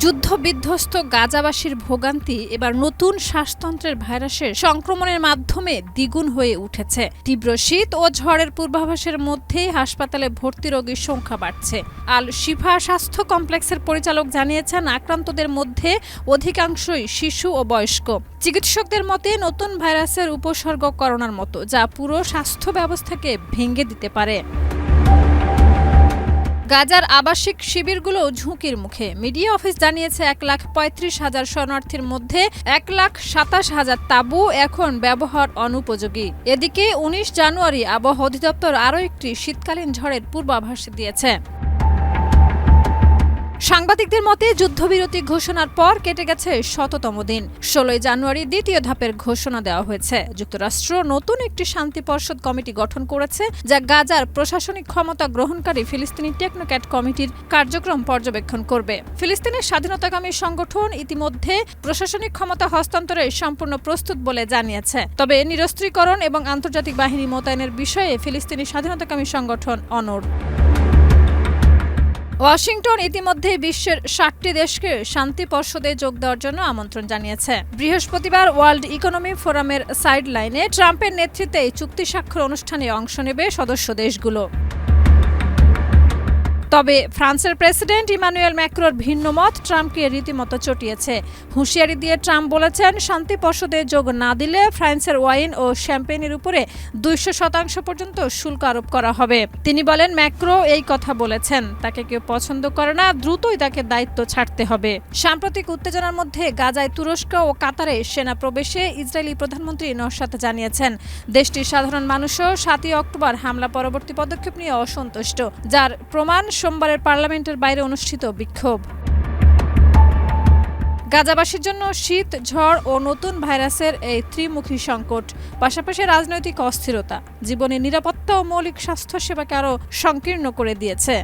যুদ্ধবিধ্বস্ত গাজাবাসীর ভোগান্তি এবার নতুন শ্বাসতন্ত্রের ভাইরাসের সংক্রমণের মাধ্যমে দ্বিগুণ হয়ে উঠেছে। তীব্র শীত ও ঝড়ের পূর্বাভাসের মধ্যেই হাসপাতালে ভর্তি রোগীর সংখ্যা বাড়ছে। আল শিফা স্বাস্থ্য কমপ্লেক্সের পরিচালক জানিয়েছেন, আক্রান্তদের মধ্যে অধিকাংশই শিশু ও বয়স্ক। চিকিৎসকদের মতে নতুন ভাইরাসের উপসর্গ করোনার মতো, যা পুরো স্বাস্থ্য ব্যবস্থাকে ভেঙে দিতে পারে। গাজার আবাসিক শিবিরগুলো ঝুঁকির মুখে। মিডিয়া অফিস জানিয়েছে 1,35,000 শরণার্থীর মধ্যে 1,27,000 তাঁবু এখন ব্যবহার অনুপযোগী। এদিকে 19 জানুয়ারি আবহাওয়া অধিদপ্তর আরও একটি শীতকালীন ঝড়ের পূর্বাভাস দিয়েছে। সাংবাদিকদের মতে যুদ্ধবিরতি ঘোষণার পর কেটে গেছে ১০০তম দিন। ১৬ জানুয়ারি দ্বিতীয় ধাপের ঘোষণা দেওয়া হয়েছে। যুক্তরাষ্ট্র নতুন একটি শান্তি পর্ষদ কমিটি গঠন করেছে, যা গাজার প্রশাসনিক ক্ষমতা গ্রহণকারী ফিলিস্তিনি টেকনোক্র্যাট কমিটির কার্যক্রম পর্যবেক্ষণ করবে। ফিলিস্তিনের স্বাধীনতাকামী সংগঠন ইতিমধ্যে প্রশাসনিক ক্ষমতা হস্তান্তরে সম্পূর্ণ প্রস্তুত বলে জানিয়েছে। তবে নিরস্ত্রীকরণ এবং আন্তর্জাতিক বাহিনী মোতায়েনের বিষয়ে ফিলিস্তিনি স্বাধীনতাকামী সংগঠন অনড়। ওয়াশিংটন ইতিমধ্যে বিশ্বের ৬০টি দেশকে শান্তি পর্ষদে যোগ দেওয়ার জন্য আমন্ত্রণ জানিয়েছে। বৃহস্পতিবার ওয়ার্ল্ড ইকোনমিক ফোরামের সাইডলাইনে ট্রাম্পের নেতৃত্বে এই চুক্তি স্বাক্ষর অনুষ্ঠানে অংশ নেবে সদস্য দেশগুলো। তবে ফ্রান্সের প্রেসিডেন্ট ইমানুয়েল ম্যাক্রোর ভিন্ন মত ট্রাম্পকে রীতিমতো চটিয়েছে। হুঁশিয়ারি দিয়ে ট্রাম্প বলেছেন, শান্তি পর্ষদে যোগ না দিলে ফ্রান্সের ওয়াইন ও শ্যাম্পেনের উপরে ২০০% পর্যন্ত শুল্ক আরোপ করা হবে। তিনি বলেন, ম্যাক্রো এই কথা বলেছেন, তাকে কেউ পছন্দ করে না, দ্রুতই তাকে দায়িত্ব ছাড়তে হবে। সাম্প্রতিক উত্তেজনার মধ্যে গাজায় তুরস্ক ও কাতারে সেনা প্রবেশে ইসরায়েলি প্রধানমন্ত্রী নওশাদ জানিয়েছেন, দেশটির সাধারণ মানুষও ৭ই অক্টোবর হামলা পরবর্তী পদক্ষেপ নিয়ে অসন্তুষ্ট, যার প্রমাণ সোমবারের পার্লামেন্টের বাইরে অনুষ্ঠিত বিক্ষোভ। গাজাবাসীর জন্য শীত, ঝড় ও নতুন ভাইরাসের এই ত্রিমুখী সংকট, পাশাপাশি রাজনৈতিক অস্থিরতা, জীবনের নিরাপত্তা ও মৌলিক স্বাস্থ্যসেবাকে আরও সংকীর্ণ করে দিয়েছে।